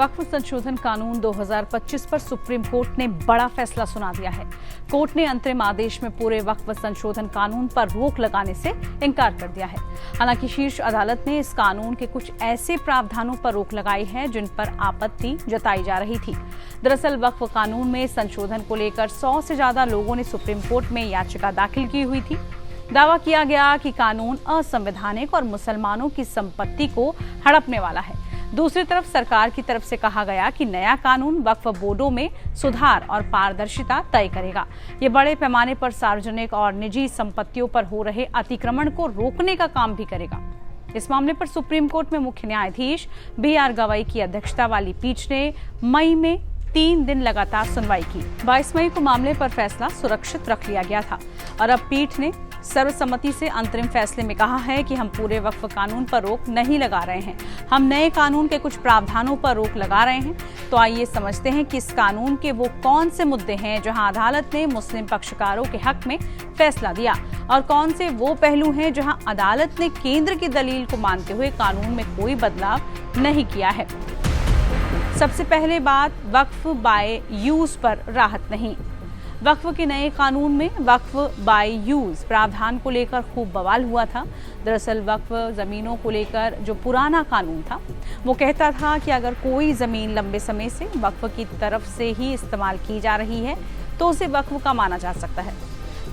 वक्फ संशोधन कानून 2025 पर सुप्रीम कोर्ट ने बड़ा फैसला सुना दिया है। कोर्ट ने अंतरिम आदेश में पूरे वक्फ संशोधन कानून पर रोक लगाने से इनकार कर दिया है। हालांकि शीर्ष अदालत ने इस कानून के कुछ ऐसे प्रावधानों पर रोक लगाई है जिन पर आपत्ति जताई जा रही थी। दरअसल वक्फ कानून में संशोधन को लेकर 100 से ज्यादा लोगों ने सुप्रीम कोर्ट में याचिका दाखिल की हुई थी। दावा किया गया कि कानून असंवैधानिक और मुसलमानों की संपत्ति को हड़पने वाला है। दूसरी तरफ सरकार की तरफ से कहा गया कि नया कानून वक्फ बोर्डों में सुधार और पारदर्शिता तय करेगा। ये बड़े पैमाने पर सार्वजनिक और निजी संपत्तियों पर हो रहे अतिक्रमण को रोकने का काम भी करेगा। इस मामले पर सुप्रीम कोर्ट में मुख्य न्यायाधीश BR गवई की अध्यक्षता वाली पीठ ने मई में 3 दिन लगातार सुनवाई की। 22 मई को मामले पर फैसला सुरक्षित रख लिया गया था और अब पीठ ने सर्वसम्मति से अंतरिम फैसले में कहा है कि हम पूरे वक्फ कानून पर रोक नहीं लगा रहे हैं, हम नए कानून के कुछ प्रावधानों पर रोक लगा रहे हैं। तो आइए समझते हैं कि इस कानून के वो कौन से मुद्दे हैं जहां अदालत ने मुस्लिम पक्षकारों के हक में फैसला दिया और कौन से वो पहलू हैं जहां अदालत ने केंद्र की दलील को मानते हुए कानून में कोई बदलाव नहीं किया है। सबसे पहले बात वक्फ बाय यूज पर राहत नहीं। वक्फ के नए कानून में वक्फ बाय यूज प्रावधान को लेकर खूब बवाल हुआ था। दरअसल वक्फ जमीनों को लेकर जो पुराना कानून था वो कहता था कि अगर कोई जमीन लंबे समय से वक्फ की तरफ से ही इस्तेमाल की जा रही है तो उसे वक्फ का माना जा सकता है।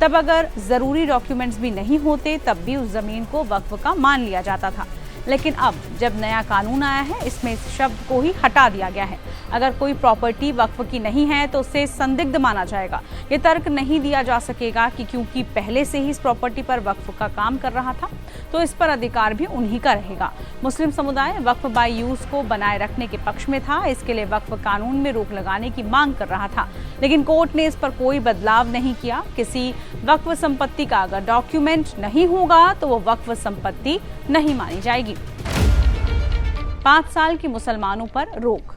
तब अगर जरूरी डॉक्यूमेंट्स भी नहीं होते तब भी उस जमीन को वक्फ का मान लिया जाता था। लेकिन अब जब नया कानून आया है इसमें इस शब्द को ही हटा दिया गया है। अगर कोई प्रॉपर्टी वक्फ की नहीं है तो उसे संदिग्ध माना जाएगा। ये तर्क नहीं दिया जा सकेगा कि क्योंकि पहले से ही इस प्रॉपर्टी पर वक्फ का काम कर रहा था तो इस पर अधिकार भी उन्हीं का रहेगा। मुस्लिम समुदाय वक्फ बाय यूज को बनाए रखने के पक्ष में था, इसके लिए वक्फ कानून में रोक लगाने की मांग कर रहा था। लेकिन कोर्ट ने इस पर कोई बदलाव नहीं किया। किसी वक्फ संपत्ति का अगर डॉक्यूमेंट नहीं होगा तो वो वक्फ संपत्ति नहीं मानी जाएगी। 5 साल की मुसलमानों पर रोक।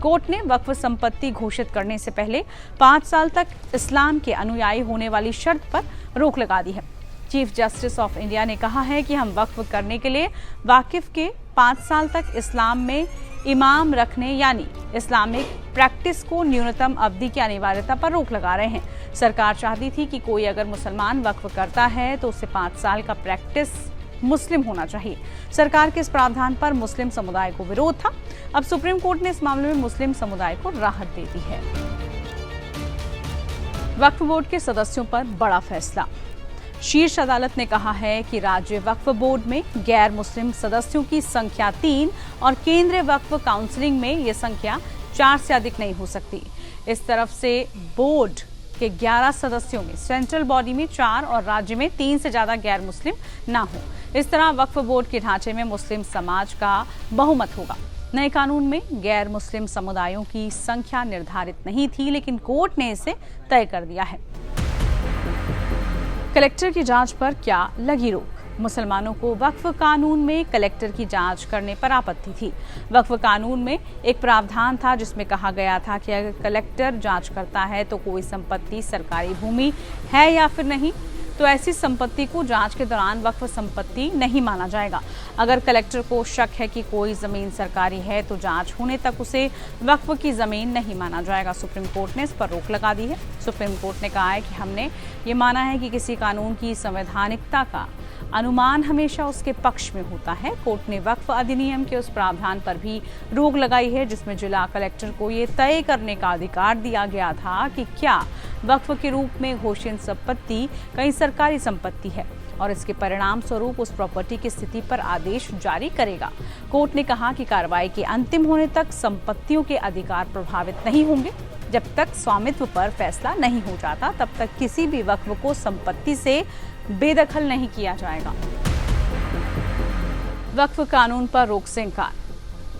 कोर्ट ने वक्फ संपत्ति घोषित करने से पहले 5 साल तक इस्लाम के अनुयायी होने वाली शर्त पर रोक लगा दी है। चीफ जस्टिस ऑफ इंडिया ने कहा है कि हम वक्फ करने के लिए वाकिफ के 5 साल तक इस्लाम में इमाम रखने यानी इस्लामिक प्रैक्टिस को न्यूनतम अवधि की अनिवार्यता पर रोक लगा रहे हैं। सरकार चाहती थी कि कोई अगर मुसलमान वक्फ करता है तो उसे 5 साल का प्रैक्टिस मुस्लिम होना चाहिए। सरकार के इस प्रावधान पर मुस्लिम समुदाय को विरोध था। अब सुप्रीम कोर्ट ने इस मामले में मुस्लिम समुदाय को राहत दे दी है। वक्फ बोर्ड के सदस्यों पर बड़ा फैसला। शीर्ष अदालत ने कहा है कि राज्य वक्फ बोर्ड में गैर मुस्लिम सदस्यों की संख्या 3 और केंद्रीय वक्फ काउंसिलिंग में ये संख्या 4 से अधिक नहीं हो सकती। इस तरफ से बोर्ड के 11 सदस्यों में सेंट्रल बॉडी में 4 और राज्य में 3 से ज्यादा गैर मुस्लिम ना हो। इस तरह वक्फ बोर्ड के ढांचे में मुस्लिम समाज का बहुमत होगा। नए कानून में गैर मुस्लिम समुदायों की संख्या निर्धारित नहीं थी, लेकिन कोर्ट ने इसे तय कर दिया है। कलेक्टर की जांच पर क्या लगी रोक। मुसलमानों को वक्फ कानून में कलेक्टर की जांच करने पर आपत्ति थी। वक्फ कानून में एक प्रावधान था जिसमें कहा गया था कि अगर कलेक्टर जांच करता है तो कोई संपत्ति सरकारी भूमि है या फिर नहीं तो ऐसी संपत्ति को जांच के दौरान वक्फ संपत्ति नहीं माना जाएगा। अगर कलेक्टर को शक है कि कोई जमीन सरकारी है तो जांच होने तक उसे वक्फ की जमीन नहीं माना जाएगा। सुप्रीम कोर्ट ने इस पर रोक लगा दी है। सुप्रीम कोर्ट ने कहा है कि हमने ये माना है कि किसी कानून की संवैधानिकता का अनुमान हमेशा उसके पक्ष में होता है। कोर्ट ने वक्फ अधिनियम के उस प्रावधान पर भी रोक लगाई है जिसमें जिला कलेक्टर को ये तय करने का अधिकार दिया गया था कि क्या वक्फ के रूप में घोषित संपत्ति कहीं सरकारी संपत्ति है और इसके परिणाम स्वरूप उस प्रॉपर्टी की स्थिति पर आदेश जारी करेगा। कोर्ट ने कहा कि कार्रवाई के अंतिम होने तक संपत्तियों के अधिकार प्रभावित नहीं होंगे। जब तक स्वामित्व पर फैसला नहीं हो जाता तब तक किसी भी वक्फ को संपत्ति से बेदखल नहीं किया जाएगा। वक्फ कानून पर रोक से इनकार।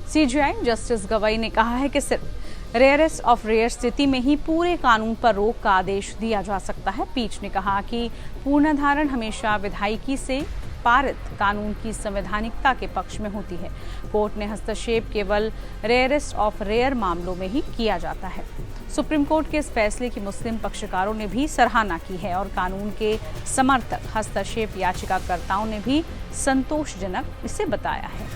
CJI जस्टिस गवई ने कहा है कि सिर्फ रेयरेस्ट ऑफ रेयर स्थिति में ही पूरे कानून पर रोक का आदेश दिया जा सकता है। पीठ ने कहा कि पूर्णधारण हमेशा विधायिकी से पारित कानून की संवैधानिकता के पक्ष में होती है। कोर्ट ने हस्तक्षेप केवल रेयरेस्ट ऑफ रेयर मामलों में ही किया जाता है। सुप्रीम कोर्ट के इस फैसले की मुस्लिम पक्षकारों ने भी सराहना की है और कानून के समर्थक हस्तक्षेप याचिकाकर्ताओं ने भी संतोषजनक इसे बताया है।